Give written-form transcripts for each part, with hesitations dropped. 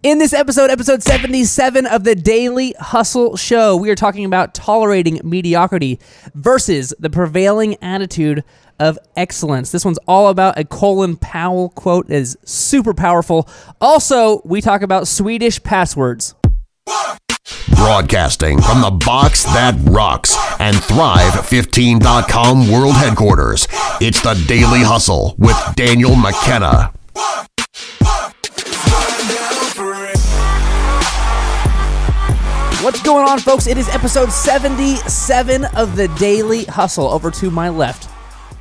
In this episode 77 of the Daily Hustle Show, we are talking about tolerating mediocrity versus the prevailing attitude of excellence. This one's all about a Colin Powell quote that is super powerful. Also, we talk about Swedish passwords. Broadcasting from the box that rocks and Thrive15.com world headquarters, it's the Daily Hustle with Daniel McKenna. What's going on, folks? It is episode 77 of the Daily Hustle. Over to my left,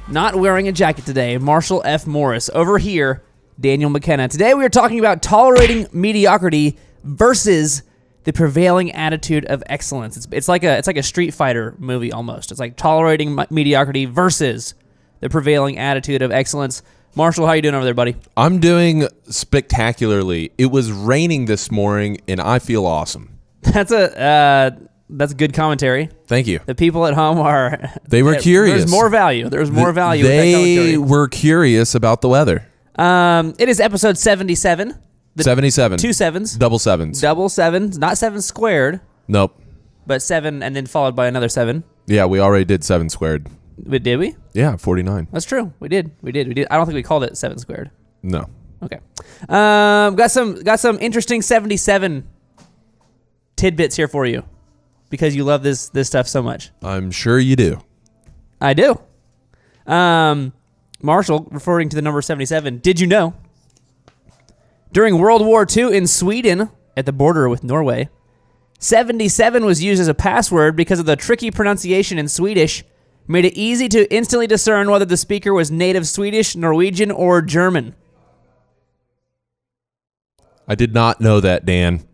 not wearing a jacket today, Marshall F. Morris. Over here, Daniel McKenna. Today we are talking about tolerating mediocrity versus the prevailing attitude of excellence. It's like a Street Fighter movie almost. It's like tolerating mediocrity versus the prevailing attitude of excellence. Marshall, how you doing over there, buddy? I'm doing spectacularly. It was raining this morning, and I feel awesome. That's good commentary. Thank you. The people at home They were curious. There's more value. There's more value. They were curious about the weather. It is episode 77. 77. Two sevens. Double sevens. Double sevens. Not seven squared. Nope. But seven and then followed by another seven. Yeah, we already did 7 squared. But did we? Yeah, 49. That's true. We did. I don't think we called it 7 squared. No. Okay. Got some interesting 77 tidbits here for you because you love this stuff so much. I'm sure you do. I do. Marshall, referring to the number 77, did you know during World War II in Sweden at the border with Norway, 77 was used as a password because of the tricky pronunciation in Swedish, made it easy to instantly discern whether the speaker was native Swedish, Norwegian, or German. I did not know that, Dan.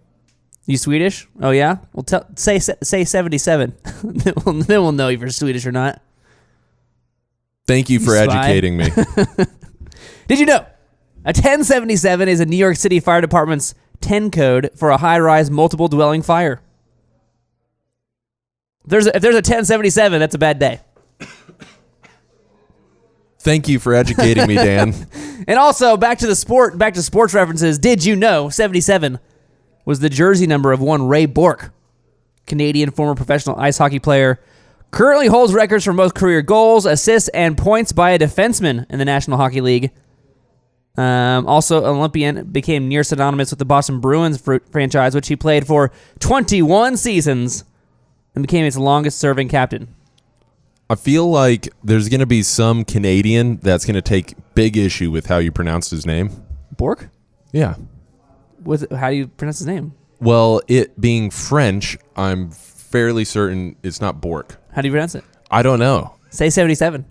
You Swedish? Oh yeah. Well, say 77. then we'll know if you're Swedish or not. Thank you for educating me. Did you know a 1077 is a New York City Fire Department's 10 code for a high-rise multiple dwelling fire? If there's a 1077, that's a bad day. Thank you for educating me, Dan. And also back to sports references. Did you know 77 was the jersey number of one Ray Bourque, Canadian former professional ice hockey player, currently holds records for most career goals, assists, and points by a defenseman in the National Hockey League. Also, Olympian, became near synonymous with the Boston Bruins franchise, which he played for 21 seasons and became its longest-serving captain. I feel like there's going to be some Canadian that's going to take big issue with how you pronounced his name. Bourque? Yeah. How do you pronounce his name? Well, it being French, I'm fairly certain it's not Bourque. How do you pronounce it? I don't know. Say 77.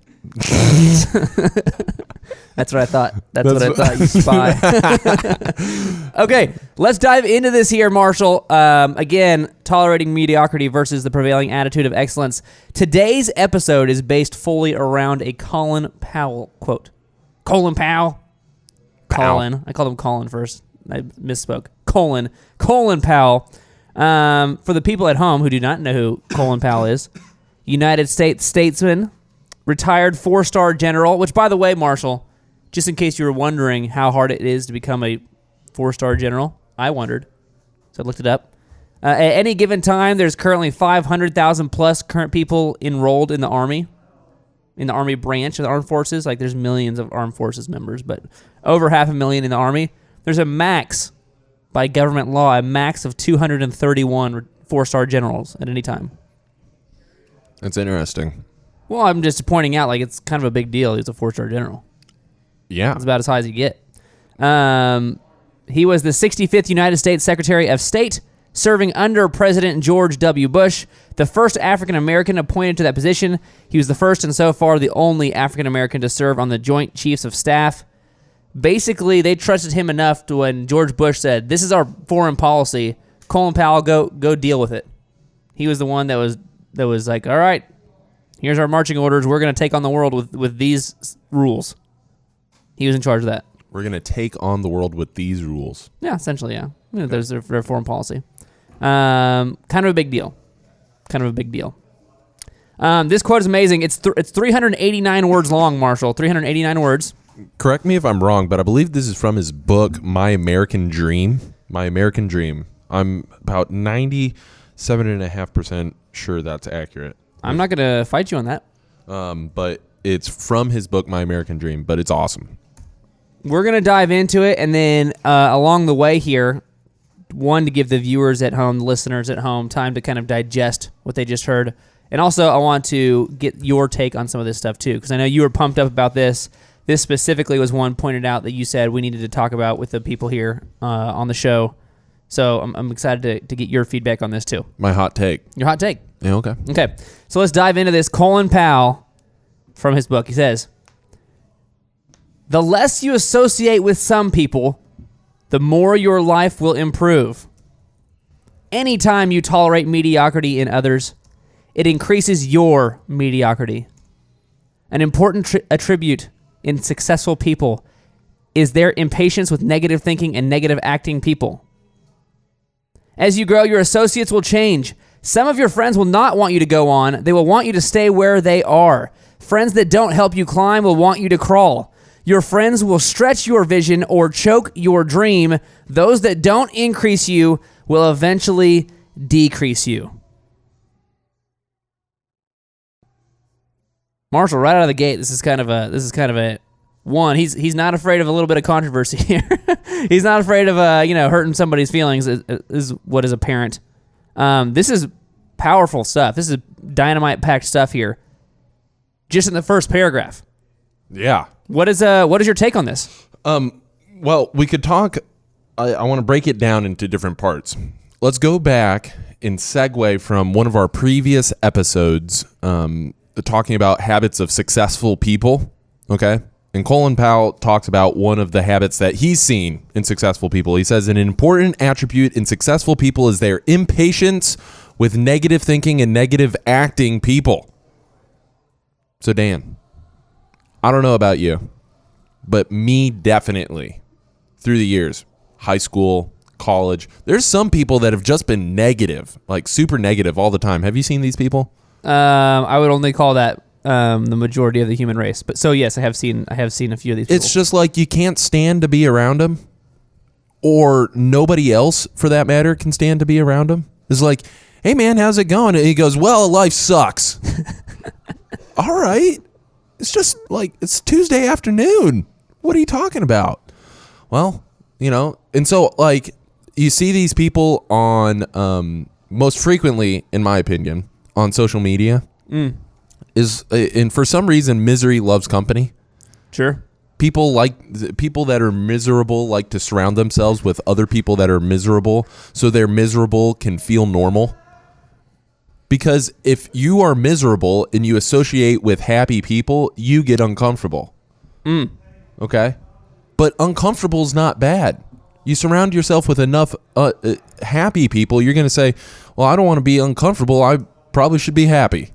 That's what I thought. That's what I thought, you spy. Okay, let's dive into this here, Marshall. Again, tolerating mediocrity versus the prevailing attitude of excellence. Today's episode is based fully around a Colin Powell quote. Colin Powell? Colin. I called him Colin first. I misspoke. Colin Powell. For the people at home who do not know who Colin Powell is, United States statesman, retired 4-star general, which, by the way, Marshall, just in case you were wondering how hard it is to become a 4-star general, I wondered, so I looked it up. At any given time, there's currently 500,000 plus current people enrolled in the Army branch of the Armed Forces. Like, there's millions of Armed Forces members, but over 500,000 in the Army. There's a max, by government law, a max of 231 4-star generals at any time. That's interesting. Well, I'm just pointing out, like, it's kind of a big deal. He's a 4-star general. Yeah. It's about as high as you get. He was the 65th United States Secretary of State, serving under President George W. Bush, the first African-American appointed to that position. He was the first and so far the only African-American to serve on the Joint Chiefs of Staff. Basically, they trusted him enough to when George Bush said, "This is our foreign policy. Colin Powell, go deal with it." He was the one that was like, "All right, here's our marching orders. We're going to take on the world with these rules." He was in charge of that. We're going to take on the world with these rules. Yeah, essentially, yeah. There's their foreign policy. Kind of a big deal. This quote is amazing. It's 389 words long, Marshall. 389 words. Correct me if I'm wrong, but I believe this is from his book, My American Dream. My American Dream. I'm about 97.5% sure that's accurate. I'm not going to fight you on that. But it's from his book, My American Dream, but it's awesome. We're going to dive into it, and then along the way here, one, to give the viewers at home, the listeners at home, time to kind of digest what they just heard. And also, I want to get your take on some of this stuff, too, because I know you were pumped up about this. This specifically was one pointed out that you said we needed to talk about with the people here on the show. So I'm excited to get your feedback on this, too. My hot take. Your hot take. Yeah, okay. Okay, so let's dive into this. Colin Powell, from his book, he says, the less you associate with some people, the more your life will improve. Anytime you tolerate mediocrity in others, it increases your mediocrity. An important attribute in successful people is their impatience with negative thinking and negative acting people. As you grow, your associates will change. Some of your friends will not want you to go on. They will want you to stay where they are. Friends that don't help you climb will want you to crawl. Your friends will stretch your vision or choke your dream. Those that don't increase you will eventually decrease you. Marshall, right out of the gate, this is kind of a one. He's not afraid of a little bit of controversy here. He's not afraid of hurting somebody's feelings. Is what is apparent. This is powerful stuff. This is dynamite packed stuff here. Just in the first paragraph. Yeah. What is your take on this? Well, we could talk. I want to break it down into different parts. Let's go back and segue from one of our previous episodes, talking about habits of successful people. Okay. And Colin Powell talks about one of the habits that he's seen in successful people. He says an important attribute in successful people is their impatience with negative thinking and negative acting people. So Dan, I don't know about you, but me definitely through the years, high school, college, there's some people that have just been negative, like super negative all the time. Have you seen these people? I would only call that the majority of the human race. But so yes, I have seen a few of these people. It's just like you can't stand to be around them, or nobody else for that matter can stand to be around them. It's like, hey man, how's it going? And he goes, well, life sucks. All right. It's just like, it's Tuesday afternoon. What are you talking about? Well, and so like you see these people on, most frequently, in my opinion, on social media and for some reason, misery loves company. Sure. People that are miserable like to surround themselves with other people that are miserable, so they're miserable can feel normal. Because if you are miserable and you associate with happy people, you get uncomfortable. Okay? But uncomfortable is not bad. You surround yourself with enough happy people, you're going to say, well, I don't want to be uncomfortable. I probably should be happy.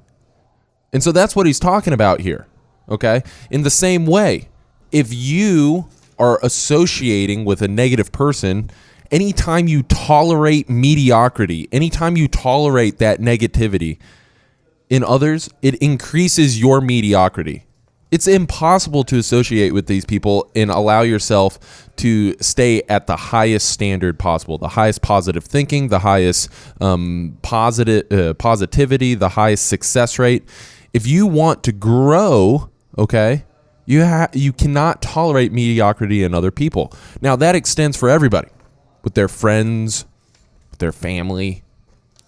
And so that's what he's talking about here. Okay? In the same way, if you are associating with a negative person, anytime you tolerate mediocrity, anytime you tolerate that negativity in others, it increases your mediocrity. It's impossible to associate with these people and allow yourself to stay at the highest standard possible, the highest positive thinking, the highest positivity, the highest success rate. If you want to grow, okay, you cannot tolerate mediocrity in other people. Now, that extends for everybody. With their friends, with their family,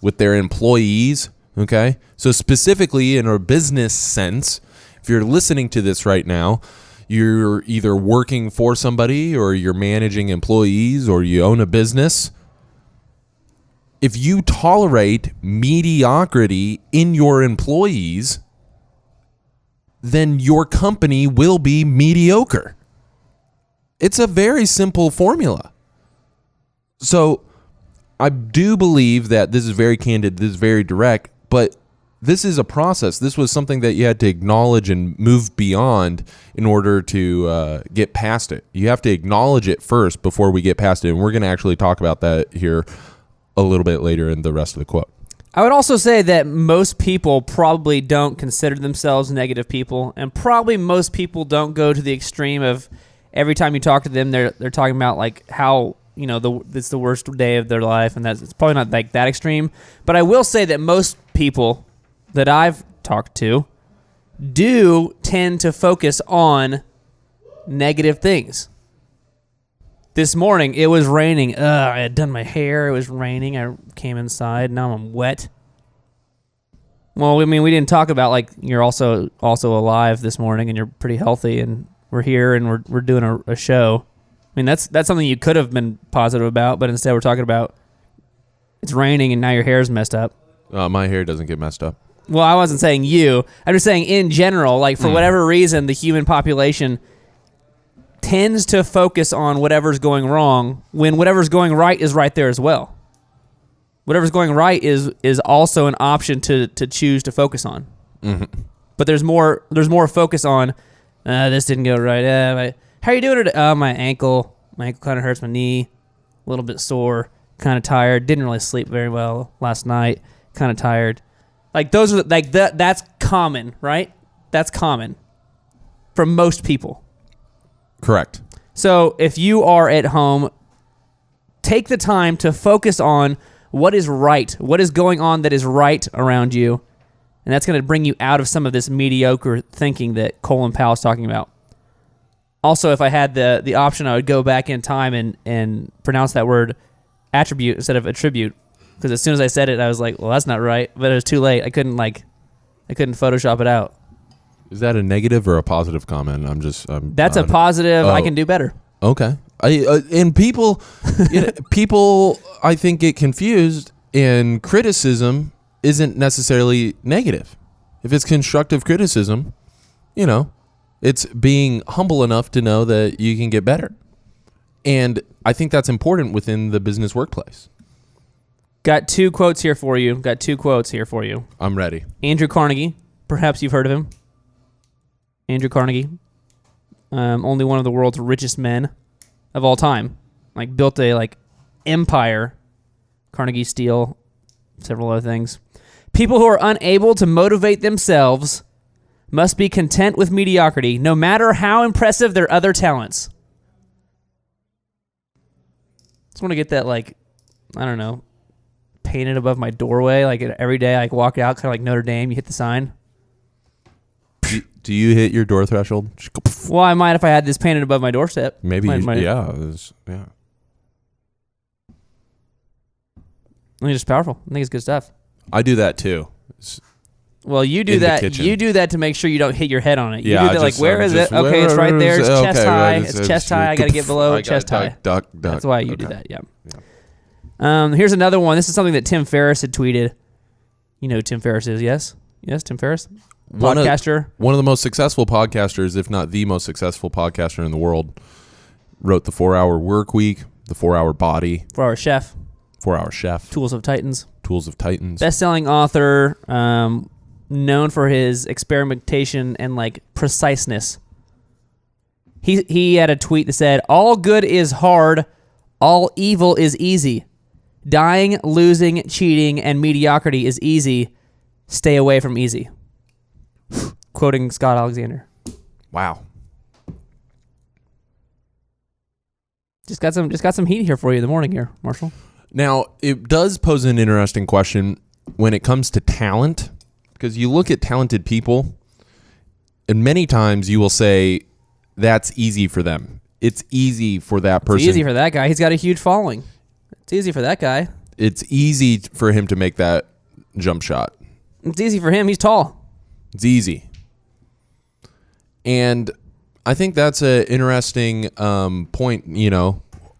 with their employees, okay? So specifically in a business sense, if you're listening to this right now, you're either working for somebody or you're managing employees or you own a business. If you tolerate mediocrity in your employees, then your company will be mediocre. It's a very simple formula. So I do believe that this is very candid, this is very direct, but this is a process. This was something that you had to acknowledge and move beyond in order to get past it. You have to acknowledge it first before we get past it, and we're going to actually talk about that here a little bit later in the rest of the quote. I would also say that most people probably don't consider themselves negative people, and probably most people don't go to the extreme of every time you talk to them, they're talking about like how it's the worst day of their life, and it's probably not like that extreme. But I will say that most people that I've talked to do tend to focus on negative things. This morning, it was raining. I had done my hair. It was raining. I came inside. Now I'm wet. Well, I mean, we didn't talk about, like, you're also alive this morning, and you're pretty healthy, and we're here, and we're doing a show. I mean, that's something you could have been positive about, but instead we're talking about it's raining, and now your hair's messed up. My hair doesn't get messed up. Well, I wasn't saying you. I'm just saying in general, like, for whatever reason, the human population tends to focus on whatever's going wrong when whatever's going right is right there as well. Whatever's going right is also an option to choose to focus on. Mm-hmm. But there's more focus on this didn't go right. How are you doing today? My ankle kind of hurts, my knee, a little bit sore, kind of tired. Didn't really sleep very well last night. Kind of tired. Like those are like that's common, right? That's common for most people. Correct. So if you are at home, take the time to focus on what is right, what is going on that is right around you, and that's going to bring you out of some of this mediocre thinking that Colin Powell is talking about. Also, if I had the option, I would go back in time and pronounce that word attribute instead of attribute, because as soon as I said it, I was like, well, that's not right, but it was too late. I couldn't Photoshop it out. Is that a negative or a positive comment? That's a positive. I can do better. Okay. And people, people, I think, get confused, and criticism isn't necessarily negative. If it's constructive criticism, it's being humble enough to know that you can get better. And I think that's important within the business workplace. Got two quotes here for you. I'm ready. Andrew Carnegie. Perhaps you've heard of him. Andrew Carnegie. Only one of the world's richest men of all time. Like, built a empire. Carnegie Steel, several other things. People who are unable to motivate themselves must be content with mediocrity, no matter how impressive their other talents. Just want to get that, painted above my doorway. Like, every day I walk out, kind of like Notre Dame, you hit the sign. Do you hit your door threshold? Well, I might if I had this painted above my doorstep. Maybe, yeah. I think it's powerful. I think it's good stuff. I do that too. Well, you do that. You do that to make sure you don't hit your head on it. You do that where is it? Okay, it's right there. It's chest high. It's chest high. I got to get below chest high. Duck. That's why you do that. Yeah. Here's another one. This is something that Tim Ferriss had tweeted. You know who Tim Ferriss is? Yes, Tim Ferriss. Podcaster. One of the most successful podcasters, if not the most successful podcaster in the world, wrote the 4-Hour Work Week, the 4-Hour Body, 4-Hour Chef, 4-Hour Chef, Tools of Titans, best-selling author, known for his experimentation and preciseness. He had a tweet that said, "All good is hard, all evil is easy. Dying, losing, cheating, and mediocrity is easy. Stay away from easy." Quoting Scott Alexander. Wow. Just got some heat here for you in the morning here, Marshall. Now, it does pose an interesting question when it comes to talent, because you look at talented people, and many times you will say, that's easy for them. It's easy for that person. It's easy for that guy. He's got a huge following. It's easy for that guy. It's easy for him to make that jump shot. It's easy for him. He's tall. It's easy. And I think that's an interesting point.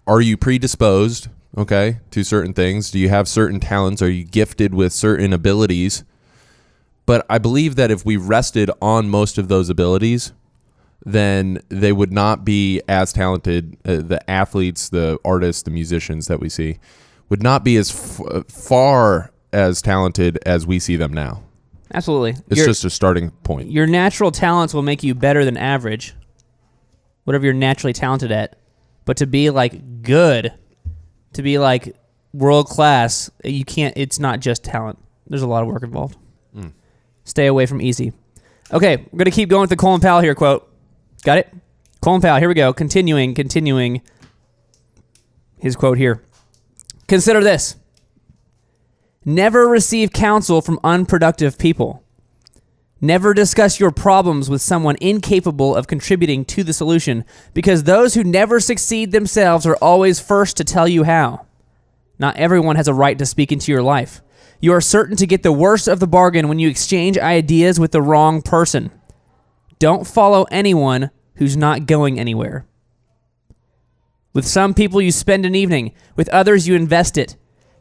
Are you predisposed, to certain things? Do you have certain talents? Are you gifted with certain abilities? But I believe that if we rested on most of those abilities, then they would not be as talented. The athletes, the artists, the musicians that we see would not be as far as talented as we see them now. Absolutely. It's just a starting point. Your natural talents will make you better than average, whatever you're naturally talented at. But to be good, to be world class, you can't. It's not just talent. There's a lot of work involved. Stay away from easy. Okay, we're gonna keep going with the Colin Powell here quote. Got it? Colin Powell. Here we go. Continuing. His quote here. Consider this. Never receive counsel from unproductive people. Never discuss your problems with someone incapable of contributing to the solution, because those who never succeed themselves are always first to tell you how. Not everyone has a right to speak into your life. You are certain to get the worst of the bargain when you exchange ideas with the wrong person. Don't follow anyone who's not going anywhere. With some people you spend an evening, with others you invest it.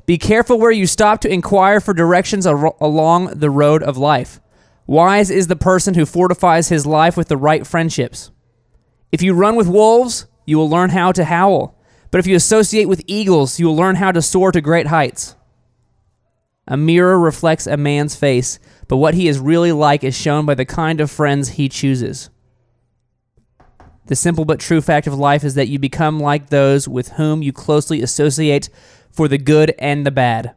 Be careful where you stop to inquire for directions along the road of life. Wise is the person who fortifies his life with the right friendships. If you run with wolves, you will learn how to howl. But if you associate with eagles, you will learn how to soar to great heights. A mirror reflects a man's face, but what he is really like is shown by the kind of friends he chooses. The simple but true fact of life is that you become like those with whom you closely associate for the good and the bad.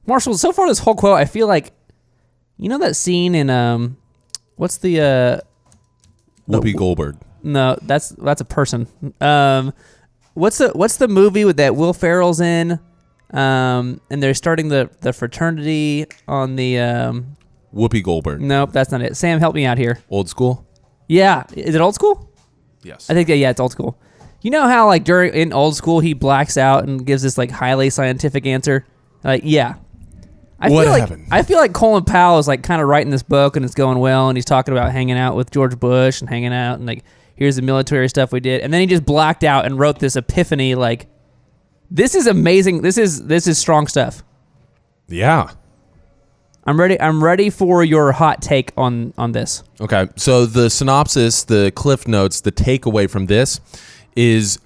Marshall, so far this whole quote, I feel like, you know that scene in, what's the Whoopi Goldberg. No, that's a person. What's the movie with that Will Ferrell's in, and they're starting the fraternity on the, Whoopi Goldberg. Nope, that's not it. Sam, help me out here. Old School? Yeah. Is it Old School? Yes. I think that, yeah, it's Old School. You know how, like, in Old School, he blacks out and gives this, like, highly scientific answer? Like, yeah. What happened? I feel like Colin Powell is, like, kind of writing this book, and it's going well, and he's talking about hanging out with George Bush and hanging out, and, like, here's the military stuff we did. And then he just blacked out and wrote this epiphany, like, this is amazing. This is strong stuff. Yeah. I'm ready for your hot take on this. Okay, so the synopsis, the cliff notes, the takeaway from this is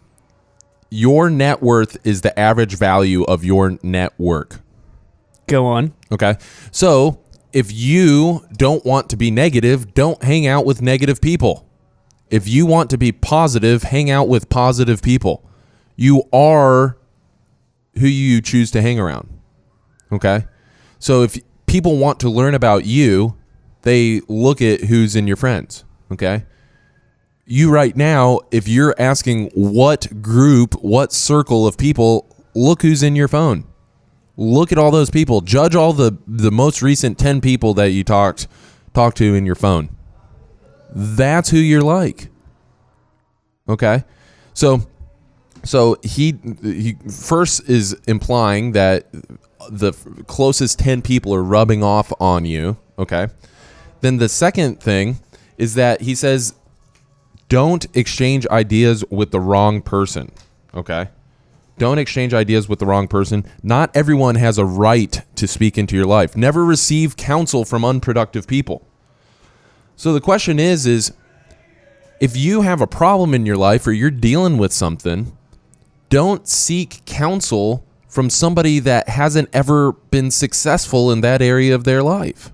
your net worth is the average value of your net work. Go on. Okay, so if you don't want to be negative, don't hang out with negative people. If you want to be positive, hang out with positive people. You are who you choose to hang around. Okay, so if people want to learn about you, they look at who's in your friends, okay? You right now, if you're asking what group, what circle of people, look who's in your phone. Look at all those people. Judge all the most recent 10 people that you talked to in your phone. That's who you're like, okay? So he first is implying that the closest 10 people are rubbing off on you, okay? Then the second thing is that he says, don't exchange ideas with the wrong person, okay? Don't exchange ideas with the wrong person. Not everyone has a right to speak into your life. Never receive counsel from unproductive people. So the question is if you have a problem in your life or you're dealing with something, don't seek counsel from somebody that hasn't ever been successful in that area of their life.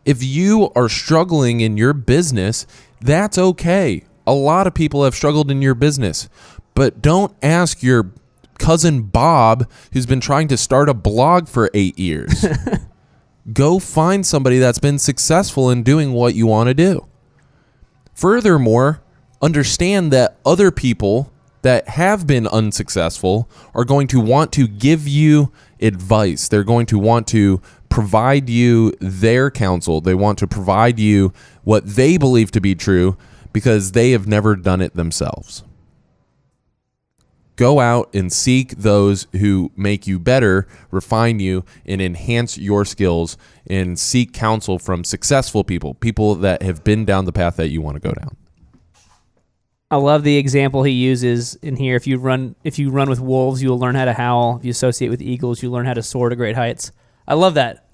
If you are struggling in your business, that's okay. A lot of people have struggled in your business, but don't ask your cousin Bob, who's been trying to start a blog for 8 years. Go find somebody that's been successful in doing what you want to do. Furthermore, understand that other people that have been unsuccessful are going to want to give you advice. They're going to want to provide you their counsel. They want to provide you what they believe to be true because they have never done it themselves. Go out and seek those who make you better, refine you, and enhance your skills, and seek counsel from successful people, people that have been down the path that you want to go down. I love the example he uses in here. If you run with wolves, you will learn how to howl. If you associate with eagles, you learn how to soar to great heights. I love that.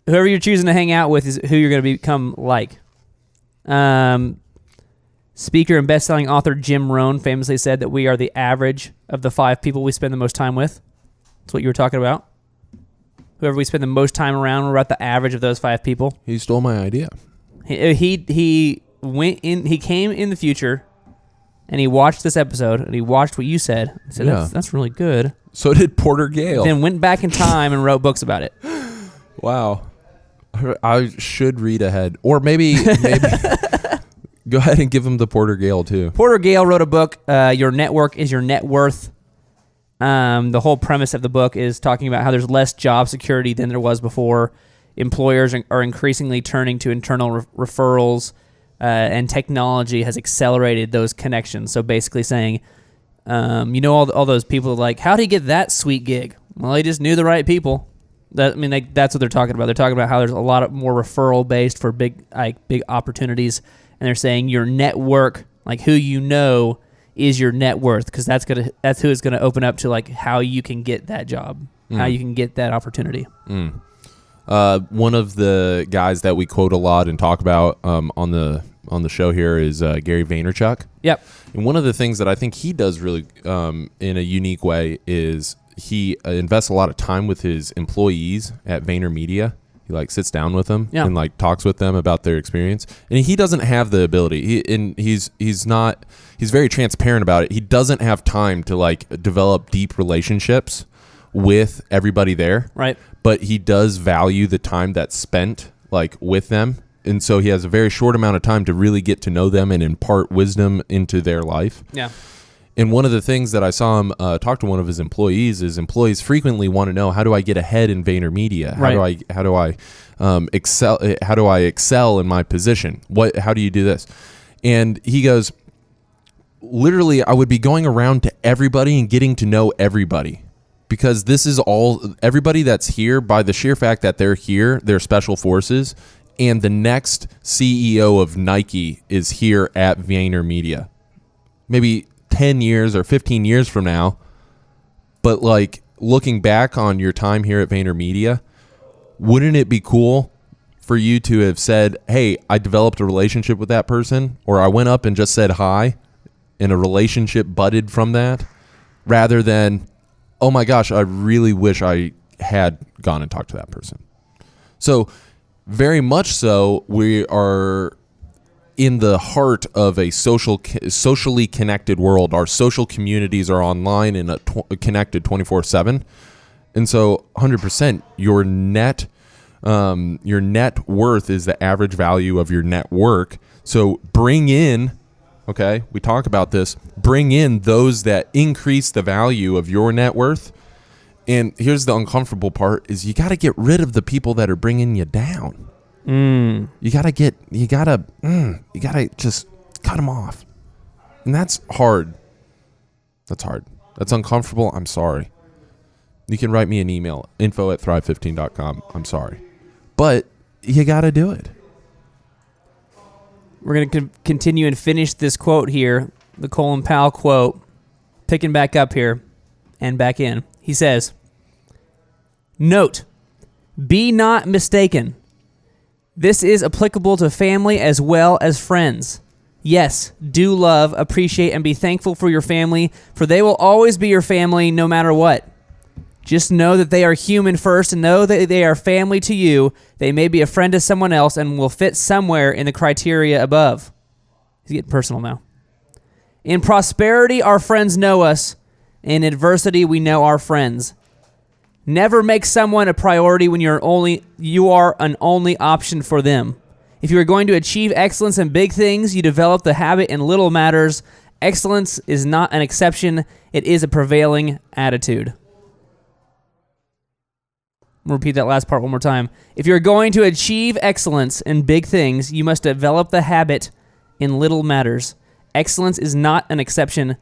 Whoever you're choosing to hang out with is who you're going to become like. Speaker and best-selling author Jim Rohn famously said that we are the average of the 5 people we spend the most time with. That's what you were talking about. Whoever we spend the most time around, we're about the average of those 5 people. He stole my idea. He went in. He came in the future, and he watched this episode, and he watched what you said. He said, Yeah. that's really good. So did Porter Gale. Then went back in time and wrote books about it. Wow. I should read ahead. Or maybe Go ahead and give him the Porter Gale too. Porter Gale wrote a book, Your Network is Your Net Worth. The whole premise of the book is talking about how there's less job security than there was before. Employers are increasingly turning to internal referrals, and technology has accelerated those connections. So basically saying, all those people like, how did he get that sweet gig? Well, he just knew the right people. That's what they're talking about. They're talking about how there's a lot more referral based for big opportunities, and they're saying your network, like who you know, is your net worth, because that's who is gonna open up to like how you can get that job, how you can get that opportunity. One of the guys that we quote a lot and talk about on the show here is Gary Vaynerchuk. Yep. And one of the things that I think he does really in a unique way is he invests a lot of time with his employees at VaynerMedia. He like sits down with them and like talks with them about their experience. And he doesn't have the ability. He's very transparent about it. He doesn't have time to like develop deep relationships with everybody there. Right. But he does value the time that's spent like with them. And so he has a very short amount of time to really get to know them and impart wisdom into their life. Yeah. And one of the things that I saw him talk to one of his employees is employees frequently want to know, how do I get ahead in VaynerMedia? How do I excel? How do I excel in my position? How do you do this? And he goes, literally, I would be going around to everybody and getting to know everybody, because this is everybody that's here, by the sheer fact that they're here, they're special forces, and the next CEO of Nike is here at VaynerMedia. Maybe 10 years or 15 years from now, but like looking back on your time here at VaynerMedia, wouldn't it be cool for you to have said, hey, I developed a relationship with that person, or I went up and just said hi and a relationship budded from that, rather than, oh my gosh, I really wish I had gone and talked to that person. So very much so, we are in the heart of a socially connected world. Our social communities are online and connected 24/7, and so 100% your net worth is the average value of your network. So bring in, okay, we talk about this, bring in those that increase the value of your net worth. And here's the uncomfortable part: is you got to get rid of the people that are bringing you down. You gotta just cut them off. And that's hard. That's uncomfortable. I'm sorry. You can write me an email, info@thrive15.com. I'm sorry. But you gotta do it. We're going to continue and finish this quote here, the Colin Powell quote, picking back up here and back in. He says, "Note, be not mistaken. This is applicable to family as well as friends. Yes, do love, appreciate, and be thankful for your family, for they will always be your family no matter what. Just know that they are human first, and know that they are family to you. They may be a friend to someone else and will fit somewhere in the criteria above." He's getting personal now. "In prosperity, our friends know us. In adversity, we know our friends. Never make someone a priority when you are an only option for them. If you are going to achieve excellence in big things, you develop the habit in little matters. Excellence is not an exception. It is a prevailing attitude." I'll repeat that last part one more time. If you're going to achieve excellence in big things, you must develop the habit in little matters. Excellence is not an exception.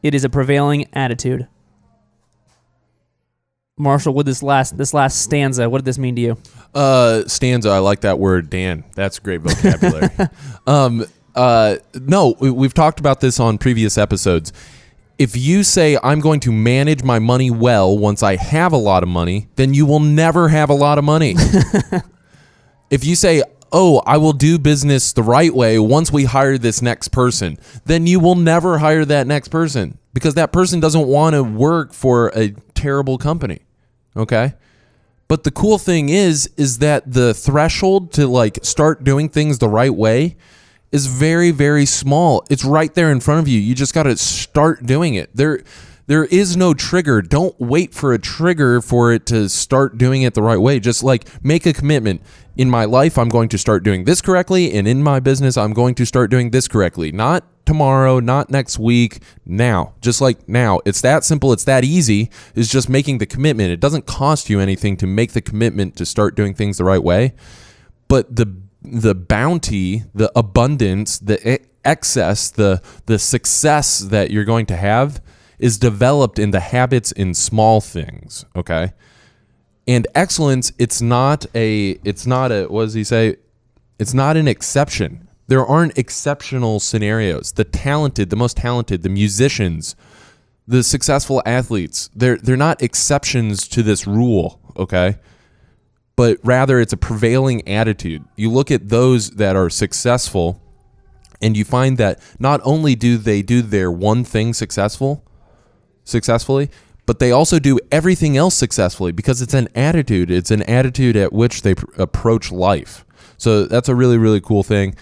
It is a prevailing attitude. Marshall, with this last stanza, what did this mean to you? Stanza, I like that word, Dan. That's great vocabulary. No, we've talked about this on previous episodes. If you say, I'm going to manage my money well once I have a lot of money, then you will never have a lot of money. If you say, oh, I will do business the right way once we hire this next person, then you will never hire that next person, because that person doesn't want to work for a terrible company. Okay? But the cool thing is that the threshold to like start doing things the right way is very, very small. It's right there in front of you. You just got to start doing it. There is no trigger. Don't wait for a trigger for it to start doing it the right way. Just like make a commitment. In my life, I'm going to start doing this correctly, and in my business, I'm going to start doing this correctly. Not tomorrow, not next week, now. Just like now. It's that simple. It's that easy. It's just making the commitment. It doesn't cost you anything to make the commitment to start doing things the right way. But the bounty, the abundance, the excess, the success that you're going to have is developed in the habits in small things, okay? And excellence, it's not a, what does he say? It's not an exception. There aren't exceptional scenarios. The most talented, the musicians, the successful athletes, they're not exceptions to this rule, okay? But rather it's a prevailing attitude. You look at those that are successful and you find that not only do they do their one thing successfully, but they also do everything else successfully because it's an attitude. It's an attitude at which they approach life. So that's a really, really cool thing.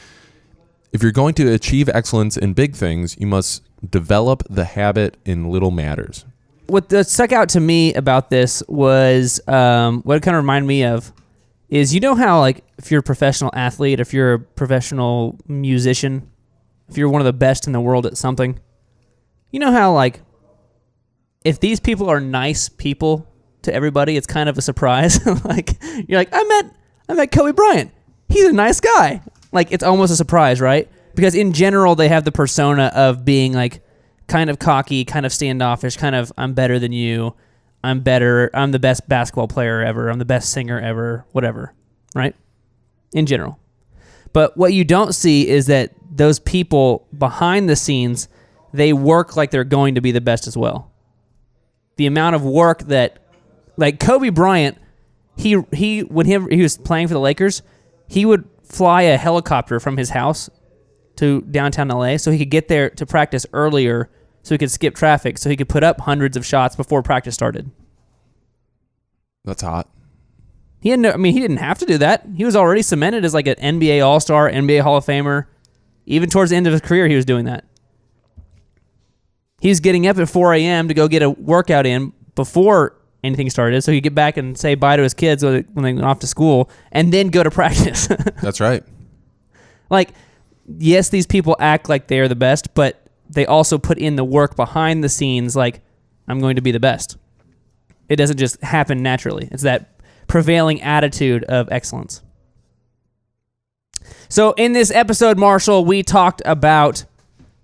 If you're going to achieve excellence in big things, you must develop the habit in little matters. What stuck out to me about this was what it kind of reminded me of is, you know how, like, if you're a professional athlete, if you're a professional musician, if you're one of the best in the world at something, you know how, like, if these people are nice people to everybody, it's kind of a surprise. Like, you're like, I met Kobe Bryant. He's a nice guy. Like, it's almost a surprise, right? Because in general, they have the persona of being, like, kind of cocky, kind of standoffish, kind of, I'm better than you, I'm better, I'm the best basketball player ever, I'm the best singer ever, whatever, right? In general. But what you don't see is that those people behind the scenes, they work like they're going to be the best as well. The amount of work that, like Kobe Bryant, he when he was playing for the Lakers, he would fly a helicopter from his house to downtown LA so he could get there to practice earlier, so he could skip traffic, so he could put up hundreds of shots before practice started. That's hot. He didn't have to do that. He was already cemented as like an NBA All-Star, NBA Hall of Famer. Even towards the end of his career, he was doing that. He was getting up at 4 a.m. to go get a workout in before anything started, so he could get back and say bye to his kids when they went off to school, and then go to practice. That's right. Like, yes, these people act like they're the best, but they also put in the work behind the scenes, like, I'm going to be the best. It doesn't just happen naturally. It's that prevailing attitude of excellence. So in this episode, Marshall, we talked about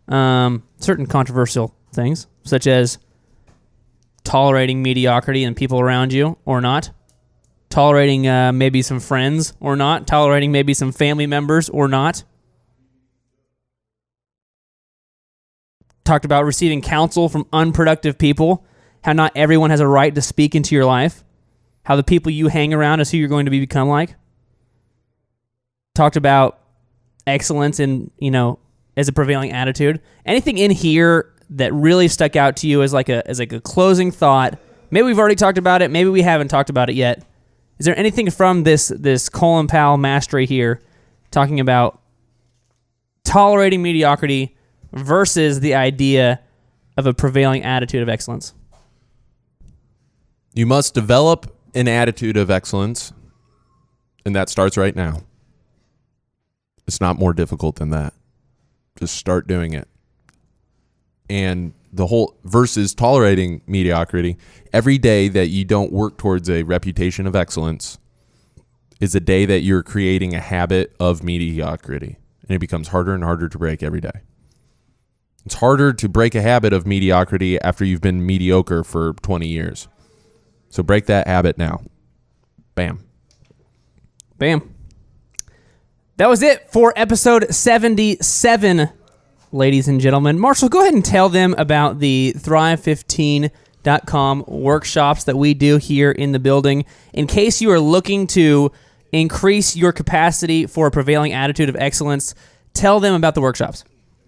certain controversial things, such as tolerating mediocrity in people around you or not, tolerating maybe some friends or not, tolerating maybe some family members or not. Talked about receiving counsel from unproductive people, how not everyone has a right to speak into your life, how the people you hang around is who you're going to become like. Talked about excellence in, as a prevailing attitude. Anything in here that really stuck out to you as like a closing thought? Maybe we've already talked about it, maybe we haven't talked about it yet. Is there anything from this Colin Powell mastery here talking about tolerating mediocrity versus the idea of a prevailing attitude of excellence? You must develop an attitude of excellence, and that starts right now. It's not more difficult than that. Just start doing it. And the whole versus tolerating mediocrity, every day that you don't work towards a reputation of excellence is a day that you're creating a habit of mediocrity. And it becomes harder and harder to break every day. It's harder to break a habit of mediocrity after you've been mediocre for 20 years. So break that habit now. Bam. Bam. That was it for episode 77, ladies and gentlemen. Marshall, go ahead and tell them about the Thrive15.com workshops that we do here in the building. In case you are looking to increase your capacity for a prevailing attitude of excellence, tell them about the workshops.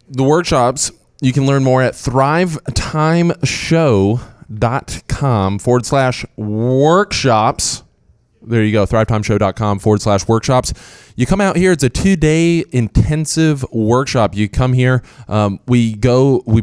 The workshops, you can learn more at thrivetimeshow.com/workshops. There you go, thrivetimeshow.com/workshops. You come out here. It's a 2-day intensive workshop. You come here. We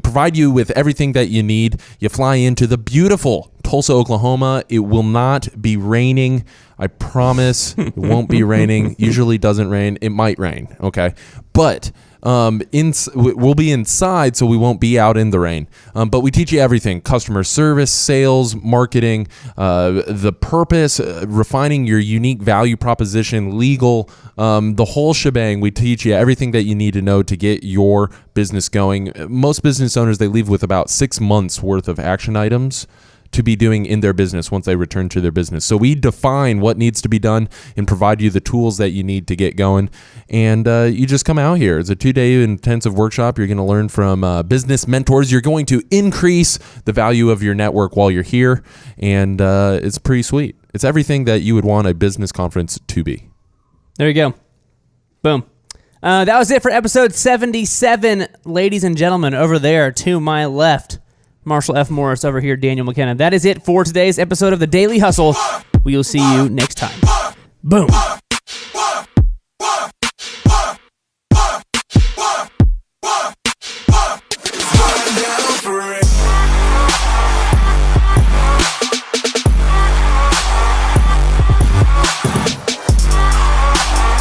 provide you with everything that you need. You fly into the beautiful Tulsa, Oklahoma. It will not be raining. I promise it won't be raining. Usually doesn't rain. It might rain, okay? But we'll be inside, so we won't be out in the rain. But we teach you everything: customer service, sales, marketing, the purpose, refining your unique value proposition, legal, the whole shebang. We teach you everything that you need to know to get your business going. Most business owners, they leave with about 6 months worth of action items to be doing in their business once they return to their business. So we define what needs to be done and provide you the tools that you need to get going. And you just come out here. It's a 2-day intensive workshop. You're going to learn from business mentors. You're going to increase the value of your network while you're here. And it's pretty sweet. It's everything that you would want a business conference to be. There you go. Boom. That was it for episode 77, ladies and gentlemen. Over there to my left, Marshall F. Morris. Over here, Daniel McKenna. That is it for today's episode of The Daily Hustle. We will see you next time. Boom.